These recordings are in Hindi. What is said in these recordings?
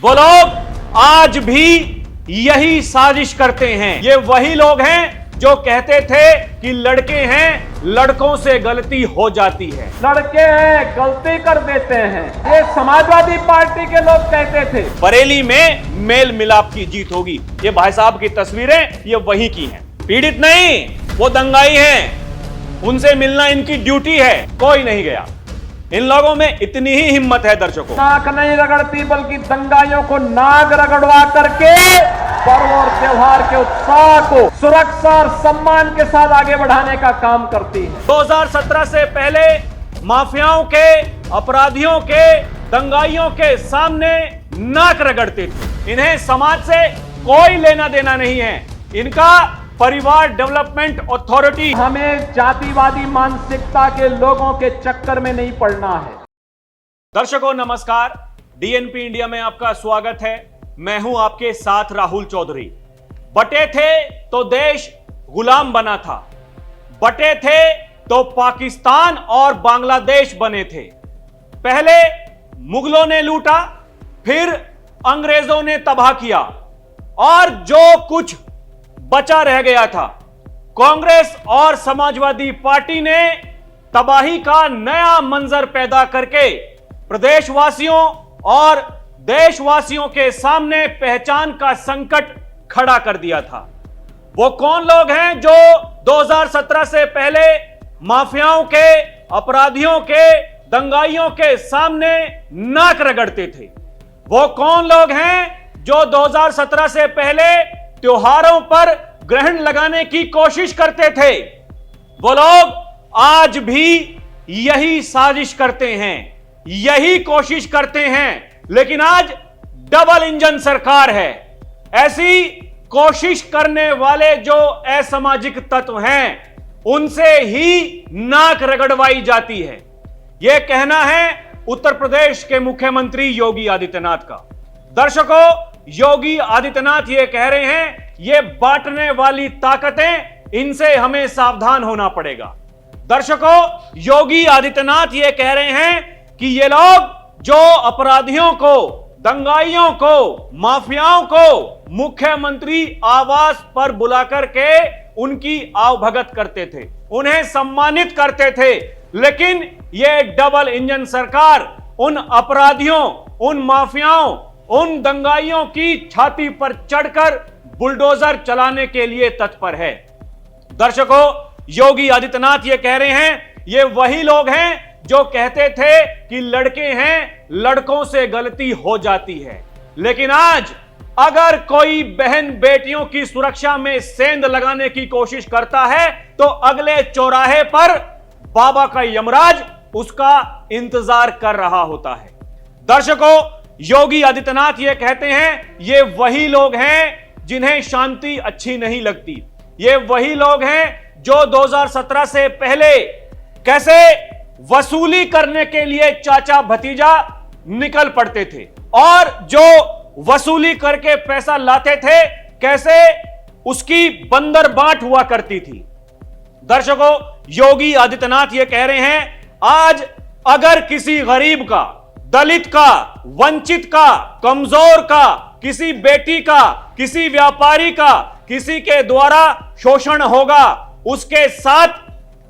वो लोग आज भी यही साजिश करते हैं। ये वही लोग हैं जो कहते थे कि लड़के हैं, लड़कों से गलती हो जाती है। लड़के हैं, गलती कर देते हैं, ये समाजवादी पार्टी के लोग कहते थे। बरेली में मेल मिलाप की जीत होगी। ये भाई साहब की तस्वीरें ये वही की हैं। पीड़ित नहीं, वो दंगाई हैं, उनसे मिलना इनकी ड्यूटी है। कोई नहीं गया। इन लोगों में इतनी ही हिम्मत है दर्शकों। नाक नहीं रगड़ती बल्कि दंगाइयों को नाक रगड़वा करके पर्व और त्योहार के उत्साह को सुरक्षा और सम्मान के साथ आगे बढ़ाने का काम करती है। 2017 से पहले माफियाओं के, अपराधियों के, दंगाइयों के सामने नाक रगड़ते थे। इन्हें समाज से कोई लेना देना नहीं है। इनका परिवार डेवलपमेंट अथॉरिटी। हमें जातिवादी मानसिकता के लोगों के चक्कर में नहीं पड़ना है। दर्शकों नमस्कार, डीएनपी इंडिया में आपका स्वागत है। मैं हूं आपके साथ राहुल चौधरी। बटे थे तो देश गुलाम बना था, बटे थे तो पाकिस्तान और बांग्लादेश बने थे। पहले मुगलों ने लूटा, फिर अंग्रेजों ने तबाह किया, और जो कुछ बचा रह गया था, कांग्रेस और समाजवादी पार्टी ने तबाही का नया मंजर पैदा करके प्रदेशवासियों और देशवासियों के सामने पहचान का संकट खड़ा कर दिया था। वो कौन लोग हैं जो 2017 से पहले माफियाओं के, अपराधियों के, दंगाइयों के सामने नाक रगड़ते थे? वो कौन लोग हैं जो 2017 से पहले त्योहारों पर ग्रहण लगाने की कोशिश करते थे? वो लोग आज भी यही साजिश करते हैं, यही कोशिश करते हैं, लेकिन आज डबल इंजन सरकार है। ऐसी कोशिश करने वाले जो असामाजिक तत्व हैं, उनसे ही नाक रगड़वाई जाती है। यह कहना है उत्तर प्रदेश के मुख्यमंत्री योगी आदित्यनाथ का। दर्शकों, योगी आदित्यनाथ ये कह रहे हैं, ये बांटने वाली ताकतें, इनसे हमें सावधान होना पड़ेगा। दर्शकों, योगी आदित्यनाथ ये कह रहे हैं कि ये लोग जो अपराधियों को, दंगाइयों को, माफियाओं को मुख्यमंत्री आवास पर बुलाकर के उनकी आवभगत करते थे, उन्हें सम्मानित करते थे, लेकिन ये डबल इंजन सरकार उन अपराधियों, उन माफियाओं, उन दंगाइयों की छाती पर चढ़कर बुलडोजर चलाने के लिए तत्पर है। दर्शकों, योगी आदित्यनाथ ये कह रहे हैं, ये वही लोग हैं जो कहते थे कि लड़के हैं, लड़कों से गलती हो जाती है, लेकिन आज अगर कोई बहन बेटियों की सुरक्षा में सेंध लगाने की कोशिश करता है तो अगले चौराहे पर बाबा का यमराज उसका इंतजार कर रहा होता है। दर्शकों, योगी आदित्यनाथ ये कहते हैं, ये वही लोग हैं जिन्हें शांति अच्छी नहीं लगती। ये वही लोग हैं जो 2017 से पहले कैसे वसूली करने के लिए चाचा भतीजा निकल पड़ते थे, और जो वसूली करके पैसा लाते थे कैसे उसकी बंदर बांट हुआ करती थी। दर्शकों, योगी आदित्यनाथ ये कह रहे हैं, आज अगर किसी गरीब का, दलित का, वंचित का, कमजोर का, किसी बेटी का, किसी व्यापारी का, किसी के द्वारा शोषण होगा, उसके साथ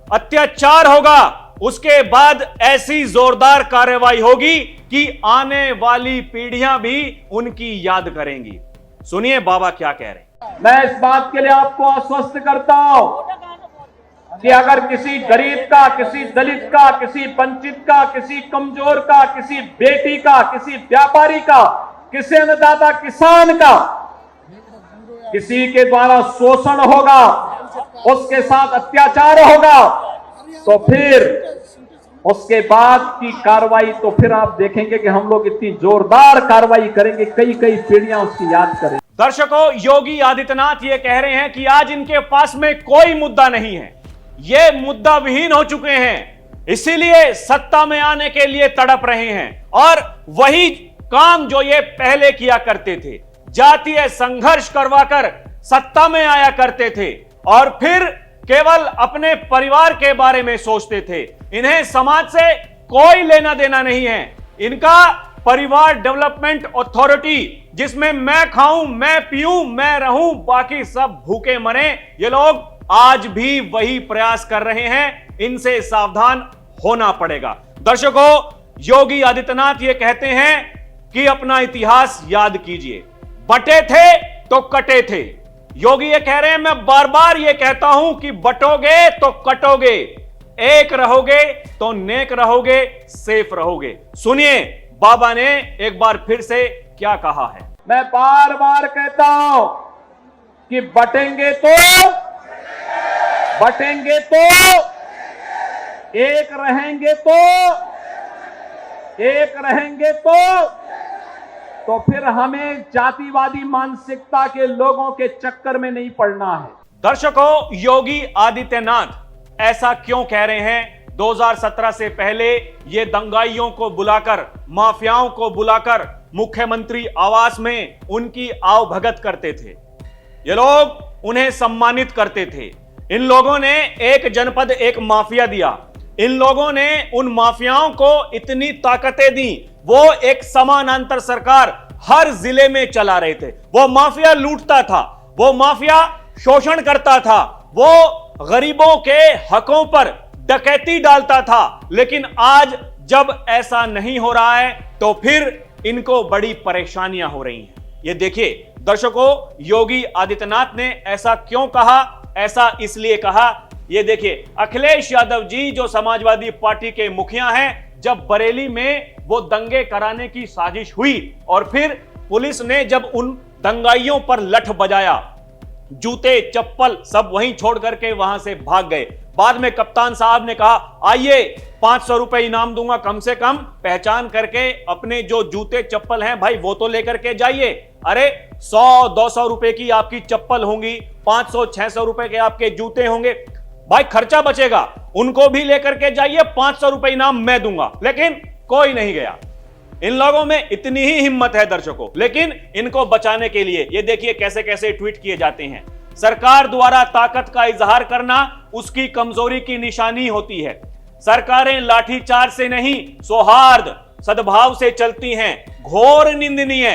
अत्याचार होगा, उसके बाद ऐसी जोरदार कार्रवाई होगी कि आने वाली पीढ़ियां भी उनकी याद करेंगी। सुनिए बाबा क्या कह रहे हैं। मैं इस बात के लिए आपको आश्वस्त करता हूं कि अगर किसी गरीब का, किसी दलित का, किसी वंचित का, किसी कमजोर का, किसी बेटी का, किसी व्यापारी का, किसी अन्नदाता किसान का किसी के द्वारा शोषण होगा, उसके साथ अत्याचार होगा, तो फिर उसके बाद की कार्रवाई तो फिर आप देखेंगे कि हम लोग इतनी जोरदार कार्रवाई करेंगे, कई कई पीढ़ियां उसकी याद करें। दर्शकों, योगी आदित्यनाथ ये कह रहे हैं कि आज इनके पास में कोई मुद्दा नहीं है, ये मुद्दा विहीन हो चुके हैं, इसीलिए सत्ता में आने के लिए तड़प रहे हैं, और वही काम जो ये पहले किया करते थे, जातीय संघर्ष करवाकर सत्ता में आया करते थे, और फिर केवल अपने परिवार के बारे में सोचते थे। इन्हें समाज से कोई लेना देना नहीं है। इनका परिवार डेवलपमेंट अथॉरिटी, जिसमें मैं खाऊं, मैं पीऊं, मैं रहूं, बाकी सब भूखे मरे, ये लोग आज भी वही प्रयास कर रहे हैं। इनसे सावधान होना पड़ेगा। दर्शकों, योगी आदित्यनाथ ये कहते हैं कि अपना इतिहास याद कीजिए, बटे थे तो कटे थे। योगी ये कह रहे हैं, मैं बार बार ये कहता हूं कि बटोगे तो कटोगे, एक रहोगे तो नेक रहोगे, सेफ रहोगे। सुनिए बाबा ने एक बार फिर से क्या कहा है। मैं बार बार कहता हूं कि बटेंगे तो एक रहेंगे तो फिर हमें जातिवादी मानसिकता के लोगों के चक्कर में नहीं पड़ना है। दर्शकों, योगी आदित्यनाथ ऐसा क्यों कह रहे हैं? 2017 से पहले ये दंगाइयों को बुलाकर, माफियाओं को बुलाकर मुख्यमंत्री आवास में उनकी आवभगत करते थे। ये लोग उन्हें सम्मानित करते थे। इन लोगों ने एक जनपद एक माफिया दिया। इन लोगों ने उन माफियाओं को इतनी ताकतें दी, वो एक समानांतर सरकार हर जिले में चला रहे थे। वो माफिया लूटता था, वो माफिया शोषण करता था, वो गरीबों के हकों पर डकैती डालता था। लेकिन आज जब ऐसा नहीं हो रहा है तो फिर इनको बड़ी परेशानियां हो रही हैं। ये देखिए दर्शकों, योगी आदित्यनाथ ने ऐसा क्यों कहा? ऐसा इसलिए कहा, ये देखिए, अखिलेश यादव जी जो समाजवादी पार्टी के मुखिया हैं, जब बरेली में वो दंगे कराने की साजिश हुई और फिर पुलिस ने जब उन दंगाइयों पर लठ बजाया, जूते चप्पल सब वहीं छोड़ करके वहां से भाग गए। बाद में कप्तान साहब ने कहा, आइए 500 रुपए इनाम दूंगा, कम से कम पहचान करके अपने जो जूते चप्पल हैं भाई वो तो लेकर के जाइए। अरे 100-200 रुपए की आपकी चप्पल होंगी, 500-600 रुपए के आपके जूते होंगे, भाई खर्चा बचेगा, उनको भी लेकर के जाइए, 500 रुपए इनाम मैं दूंगा। लेकिन कोई नहीं गया। इन लोगों में इतनी ही हिम्मत है दर्शकों। लेकिन इनको बचाने के लिए ये देखिए कैसे कैसे ट्वीट किए जाते हैं। सरकार द्वारा ताकत का इजहार करना उसकी कमजोरी की निशानी होती है। सरकारें लाठीचार्ज से नहीं, सौहार्द सद्भाव से चलती हैं। घोर निंदनीय।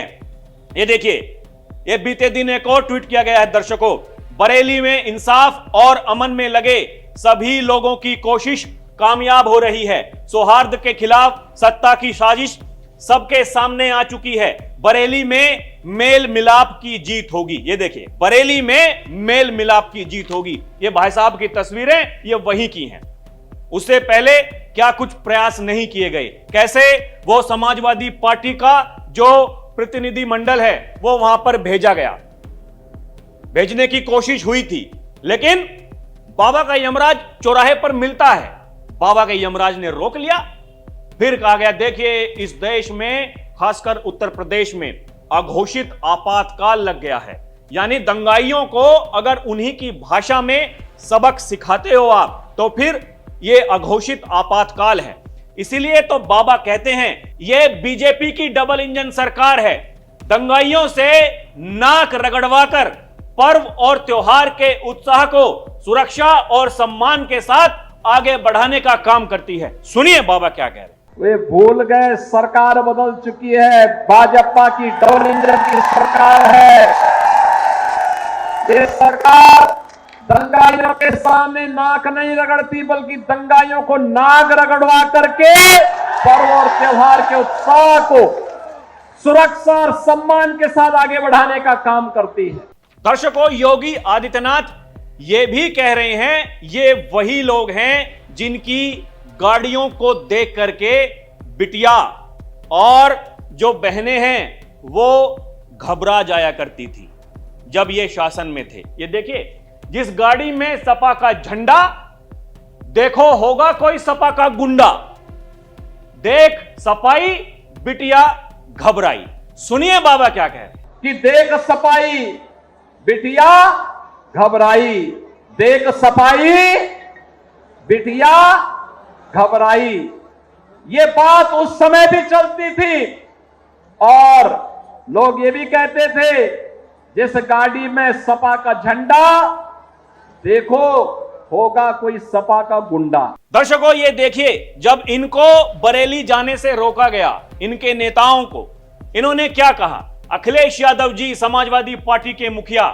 ये देखिए, ये बीते दिन एक और ट्वीट किया गया है दर्शकों। बरेली में इंसाफ और अमन में लगे सभी लोगों की कोशिश कामयाब हो रही है। सौहार्द के खिलाफ सत्ता की साजिश सबके सामने आ चुकी है। बरेली में मेल मिलाप की जीत होगी। ये देखिए, बरेली में मेल मिलाप की जीत होगी। ये भाई साहब की तस्वीरें ये वहीं की हैं। उससे पहले क्या कुछ प्रयास नहीं किए गए? कैसे वो समाजवादी पार्टी का जो प्रतिनिधि मंडल है वो वहां पर भेजा गया, भेजने की कोशिश हुई थी, लेकिन बाबा का यमराज चौराहे पर मिलता है। बाबा के यमराज ने रोक लिया। फिर कहा गया, देखिए इस देश में खासकर उत्तर प्रदेश में अघोषित आपातकाल लग गया है। यानी दंगाइयों को अगर उन्हीं की भाषा में सबक सिखाते हो आप तो फिर ये अघोषित आपातकाल है। इसीलिए तो बाबा कहते हैं ये बीजेपी की डबल इंजन सरकार है। दंगाइयों से नाक रगड़वाकर पर्व और त्योहार के उत्साह को सुरक्षा और सम्मान के साथ आगे बढ़ाने का काम करती है। सुनिए बाबा क्या कह रहे हैं। वे भूल गए सरकार बदल चुकी है, भाजपा की डबल इंजन की सरकार है। ये सरकार दंगाइयों के सामने नाक नहीं रगड़ती, बल्कि दंगाइयों को नाक रगड़वा करके पर्व और त्योहार के उत्साह को सुरक्षा और सम्मान के साथ आगे बढ़ाने का काम करती है। दर्शकों, योगी आदित्यनाथ ये भी कह रहे हैं ये वही लोग हैं जिनकी गाड़ियों को देख करके बिटिया और जो बहनें हैं वो घबरा जाया करती थी जब ये शासन में थे। ये देखिए, जिस गाड़ी में सपा का झंडा, देखो होगा कोई सपा का गुंडा, देख सपाई बिटिया घबराई। सुनिए बाबा क्या कह रहे हैं कि देख सपाई बिटिया घबराई, देख सपाई बिटिया घबराई। ये बात उस समय भी चलती थी और लोग ये भी कहते थे जिस गाड़ी में सपा का झंडा, देखो होगा कोई सपा का गुंडा। दर्शकों, ये देखिए, जब इनको बरेली जाने से रोका गया, इनके नेताओं को, इन्होंने क्या कहा? अखिलेश यादव जी, समाजवादी पार्टी के मुखिया,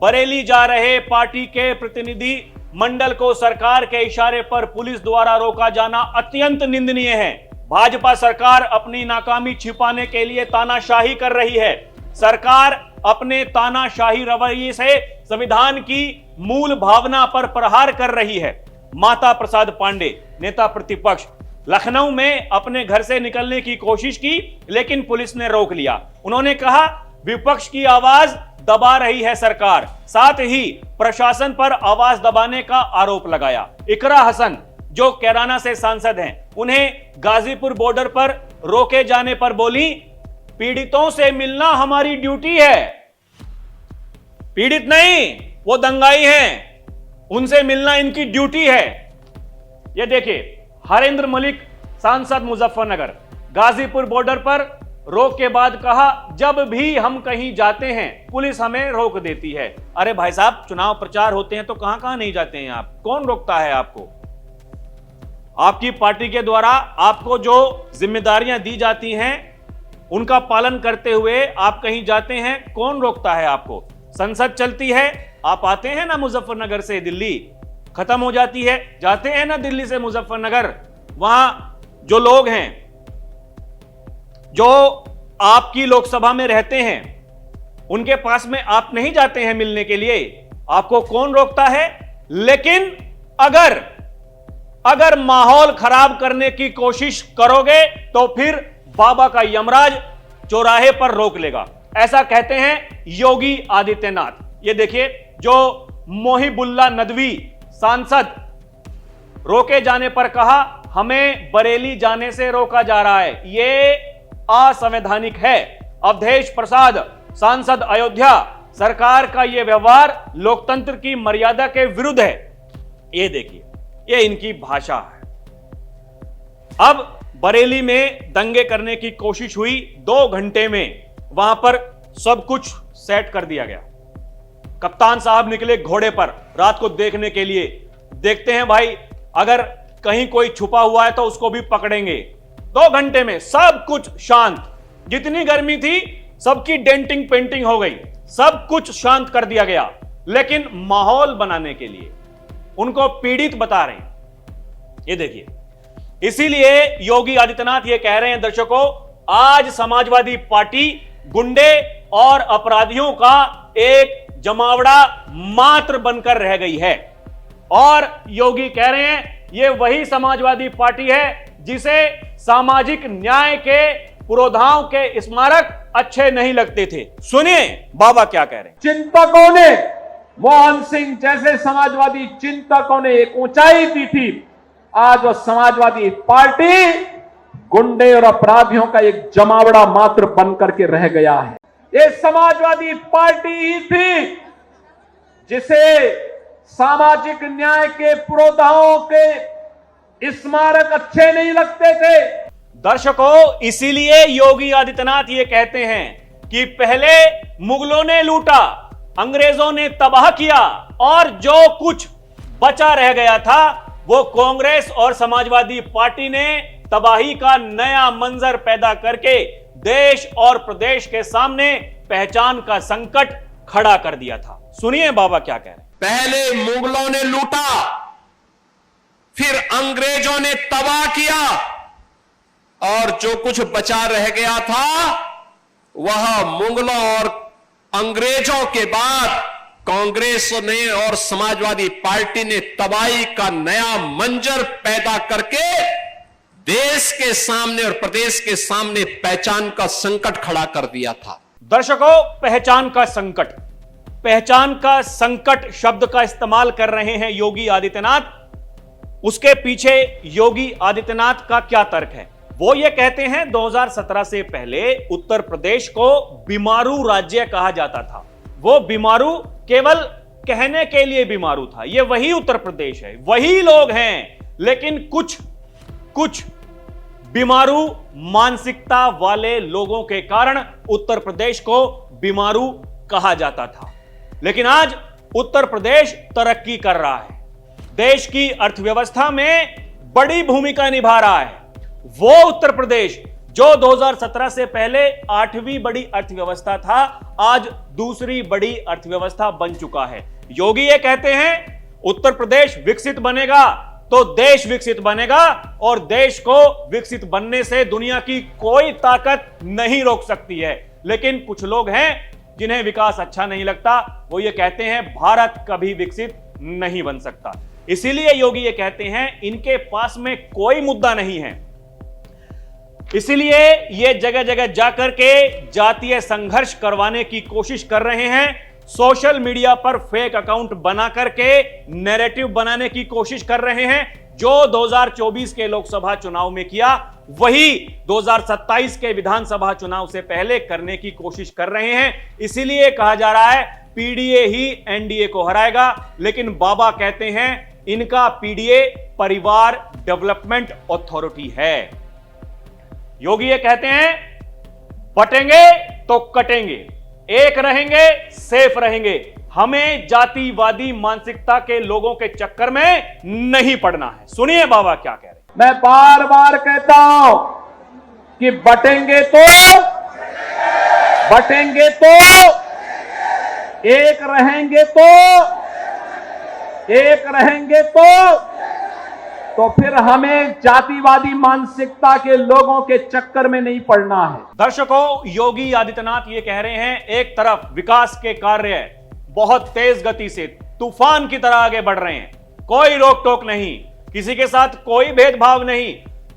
बरेली जा रहे पार्टी के प्रतिनिधि मंडल को सरकार के इशारे पर पुलिस द्वारा रोका जाना अत्यंत निंदनीय है। भाजपा सरकार अपनी नाकामी छिपाने के लिए तानाशाही कर रही है। सरकार अपने तानाशाही रवैये से संविधान की मूल भावना पर प्रहार कर रही है। माता प्रसाद पांडे, नेता प्रतिपक्ष, लखनऊ में अपने घर से निकलने की कोशिश की, लेकिन पुलिस ने रोक लिया। उन्होंने कहा विपक्ष की आवाज दबा रही है सरकार, साथ ही प्रशासन पर आवाज दबाने का आरोप लगाया। इकरा हसन, जो कैराना से सांसद हैं, उन्हें गाजीपुर बॉर्डर पर रोके जाने पर बोली, पीड़ितों से मिलना हमारी ड्यूटी है। पीड़ित नहीं, वो दंगाई हैं, उनसे मिलना इनकी ड्यूटी है। ये देखिए, हरेंद्र मलिक, सांसद मुजफ्फरनगर, गाजीपुर बॉर्डर पर रोक के बाद कहा, जब भी हम कहीं जाते हैं पुलिस हमें रोक देती है। अरे भाई साहब, चुनाव प्रचार होते हैं तो कहां कहां नहीं जाते हैं आप? कौन रोकता है आपको? आपकी पार्टी के द्वारा आपको जो जिम्मेदारियां दी जाती हैं उनका पालन करते हुए आप कहीं जाते हैं, कौन रोकता है आपको? संसद चलती है, आप आते हैं ना मुजफ्फरनगर से दिल्ली, खत्म हो जाती है, जाते हैं ना दिल्ली से मुजफ्फरनगर, वहां जो लोग हैं जो आपकी लोकसभा में रहते हैं उनके पास में आप नहीं जाते हैं मिलने के लिए, आपको कौन रोकता है? लेकिन अगर माहौल खराब करने की कोशिश करोगे तो फिर बाबा का यमराज चौराहे पर रोक लेगा, ऐसा कहते हैं योगी आदित्यनाथ। ये देखिए, जो मोहिबुल्ला नदवी सांसद, रोके जाने पर कहा हमें बरेली जाने से रोका जा रहा है, ये असंवैधानिक है। अवधेश प्रसाद, सांसद अयोध्या, सरकार का यह व्यवहार लोकतंत्र की मर्यादा के विरुद्ध है। ये देखिए, ये इनकी भाषा है। अब बरेली में दंगे करने की कोशिश हुई, 2 घंटे में वहां पर सब कुछ सेट कर दिया गया। कप्तान साहब निकले घोड़े पर रात को देखने के लिए, देखते हैं भाई अगर कहीं कोई छुपा हुआ है तो उसको भी पकड़ेंगे। 2 घंटे में सब कुछ शांत, जितनी गर्मी थी सबकी डेंटिंग पेंटिंग हो गई, सब कुछ शांत कर दिया गया। लेकिन माहौल बनाने के लिए उनको पीड़ित बता रहे हैं। ये देखिए, इसीलिए योगी आदित्यनाथ ये कह रहे हैं दर्शकों, आज समाजवादी पार्टी गुंडे और अपराधियों का एक जमावड़ा मात्र बनकर रह गई है। और योगी कह रहे हैं ये वही समाजवादी पार्टी है जिसे सामाजिक न्याय के पुरोधाओं के स्मारक अच्छे नहीं लगते थे। सुनिए बाबा क्या कह रहे हैं। चिंतकों ने, मोहन सिंह जैसे समाजवादी चिंतकों ने एक ऊंचाई दी थी, आज वो समाजवादी पार्टी गुंडे और अपराधियों का एक जमावड़ा मात्र बनकर के रह गया है। ये समाजवादी पार्टी ही थी जिसे सामाजिक न्याय के पुरोधाओं के स्मारक अच्छे नहीं लगते थे। दर्शकों, इसीलिए योगी आदित्यनाथ ये कहते हैं कि पहले मुगलों ने लूटा, अंग्रेजों ने तबाह किया, और जो कुछ बचा रह गया था वो कांग्रेस और समाजवादी पार्टी ने तबाही का नया मंजर पैदा करके देश और प्रदेश के सामने पहचान का संकट खड़ा कर दिया था। सुनिए बाबा क्या कह रहे हैं। पहले मुगलों ने लूटा, फिर अंग्रेजों ने तबाह किया, और जो कुछ बचा रह गया था वह मुगलों और अंग्रेजों के बाद कांग्रेस ने और समाजवादी पार्टी ने तबाही का नया मंजर पैदा करके देश के सामने और प्रदेश के सामने पहचान का संकट खड़ा कर दिया था। दर्शकों, पहचान का संकट, पहचान का संकट शब्द का इस्तेमाल कर रहे हैं योगी आदित्यनाथ। उसके पीछे योगी आदित्यनाथ का क्या तर्क है? वो ये कहते हैं 2017 से पहले उत्तर प्रदेश को बीमारू राज्य कहा जाता था। वो बीमारू केवल कहने के लिए बीमारू था। ये वही उत्तर प्रदेश है, वही लोग हैं, लेकिन कुछ बीमारू मानसिकता वाले लोगों के कारण उत्तर प्रदेश को बीमारू कहा जाता था। लेकिन आज उत्तर प्रदेश तरक्की कर रहा है, देश की अर्थव्यवस्था में बड़ी भूमिका निभा रहा है। वो उत्तर प्रदेश जो 2017 से पहले 8वीं बड़ी अर्थव्यवस्था था, आज दूसरी बड़ी अर्थव्यवस्था बन चुका है। योगी ये कहते हैं उत्तर प्रदेश विकसित बनेगा तो देश विकसित बनेगा, और देश को विकसित बनने से दुनिया की कोई ताकत नहीं रोक सकती है। लेकिन कुछ लोग हैं जिन्हें विकास अच्छा नहीं लगता, वो ये कहते हैं भारत कभी विकसित नहीं बन सकता। इसीलिए योगी ये कहते हैं इनके पास में कोई मुद्दा नहीं है। इसलिए ये जगह जगह जाकर के जातीय संघर्ष करवाने की कोशिश कर रहे हैं। सोशल मीडिया पर फेक अकाउंट बना करके नैरेटिव बनाने की कोशिश कर रहे हैं। जो 2024 के लोकसभा चुनाव में किया, वही 2027 के विधानसभा चुनाव से पहले करने की कोशिश कर रहे हैं। इसीलिए कहा जा रहा है पीडीए ही एनडीए को हराएगा। लेकिन बाबा कहते हैं इनका पीडीए परिवार डेवलपमेंट अथॉरिटी है। योगी ये कहते हैं बटेंगे तो कटेंगे, एक रहेंगे सेफ रहेंगे, हमें जातिवादी मानसिकता के लोगों के चक्कर में नहीं पड़ना है। सुनिए बाबा क्या कह रहे हैं। मैं बार बार कहता हूं कि बटेंगे तो एक रहेंगे तो फिर हमें जातिवादी मानसिकता के लोगों के चक्कर में नहीं पड़ना है। दर्शकों, योगी आदित्यनाथ ये कह रहे हैं एक तरफ विकास के कार्य बहुत तेज गति से तूफान की तरह आगे बढ़ रहे हैं, कोई रोक टोक नहीं, किसी के साथ कोई भेदभाव नहीं,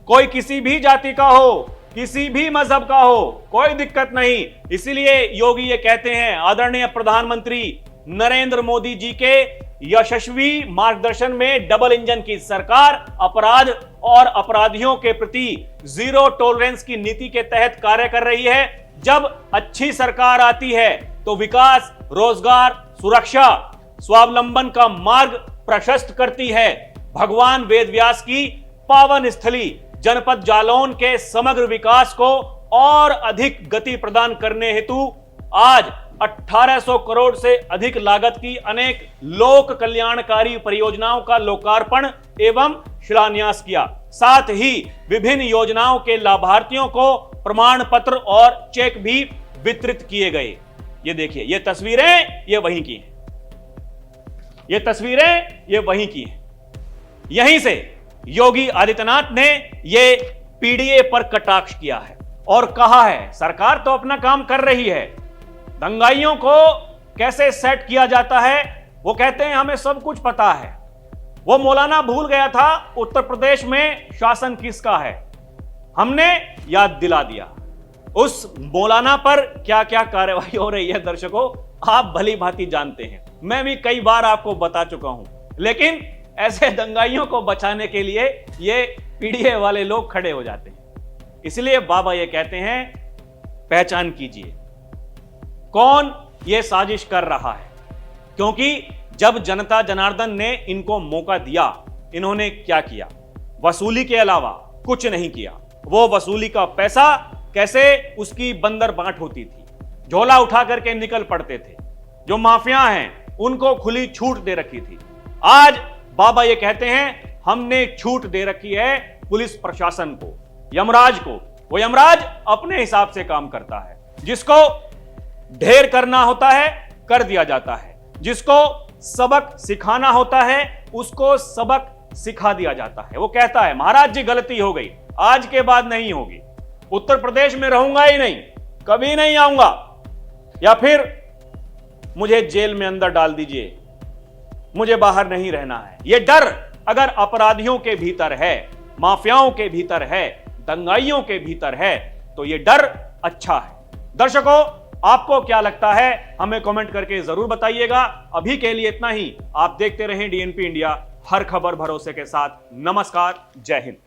कोई किसी भी जाति का हो, किसी भी मजहब का हो, कोई दिक्कत नहीं। इसीलिए योगी ये कहते हैं आदरणीय प्रधानमंत्री नरेंद्र मोदी जी के यशस्वी मार्गदर्शन में डबल इंजन की सरकार अपराध और अपराधियों के प्रति जीरो टॉलरेंस की नीति के तहत कार्य कर रही है। जब अच्छी सरकार आती है तो विकास, रोजगार, सुरक्षा, स्वावलंबन का मार्ग प्रशस्त करती है। भगवान वेदव्यास की पावन स्थली जनपद जालौन के समग्र विकास को और अधिक गति प्रदान करने हेतु आज 1800 करोड़ से अधिक लागत की अनेक लोक कल्याणकारी परियोजनाओं का लोकार्पण एवं शिलान्यास किया। साथ ही विभिन्न योजनाओं के लाभार्थियों को प्रमाण पत्र और चेक भी वितरित किए गए। ये देखिए, ये तस्वीरें ये वहीं की हैं, ये तस्वीरें ये वहीं की हैं। यहीं से योगी आदित्यनाथ ने ये पीडीए पर कटाक्ष किया है और कहा है सरकार तो अपना काम कर रही है, दंगाइयों को कैसे सेट किया जाता है वो कहते हैं हमें सब कुछ पता है। वो मौलाना भूल गया था उत्तर प्रदेश में शासन किसका है, हमने याद दिला दिया। उस मौलाना पर क्या क्या कार्रवाई हो रही है दर्शकों, आप भली भांति जानते हैं, मैं भी कई बार आपको बता चुका हूं। लेकिन ऐसे दंगाइयों को बचाने के लिए ये पीडीए वाले लोग खड़े हो जाते हैं। इसलिए बाबा ये कहते हैं पहचान कीजिए कौन ये साजिश कर रहा है, क्योंकि जब जनता जनार्दन ने इनको मौका दिया, इन्होंने क्या किया? वसूली के अलावा कुछ नहीं किया। वो वसूली का पैसा कैसे उसकी बंदर बांट होती थी, झोला उठा करके निकल पड़ते थे। जो माफिया हैं उनको खुली छूट दे रखी थी। आज बाबा ये कहते हैं हमने छूट दे रखी है पुलिस प्रशासन को, यमराज को। वो यमराज अपने हिसाब से काम करता है, जिसको ढेर करना होता है कर दिया जाता है, जिसको सबक सिखाना होता है उसको सबक सिखा दिया जाता है। वो कहता है महाराज जी गलती हो गई, आज के बाद नहीं होगी, उत्तर प्रदेश में रहूंगा ही नहीं, कभी नहीं आऊंगा, या फिर मुझे जेल में अंदर डाल दीजिए, मुझे बाहर नहीं रहना है। यह डर अगर अपराधियों के भीतर है, माफियाओं के भीतर है, दंगाइयों के भीतर है, तो यह डर अच्छा है। दर्शकों, आपको क्या लगता है हमें कमेंट करके जरूर बताइएगा। अभी के लिए इतना ही। आप देखते रहें डीएनपी इंडिया, हर खबर भरोसे के साथ। नमस्कार, जय हिंद।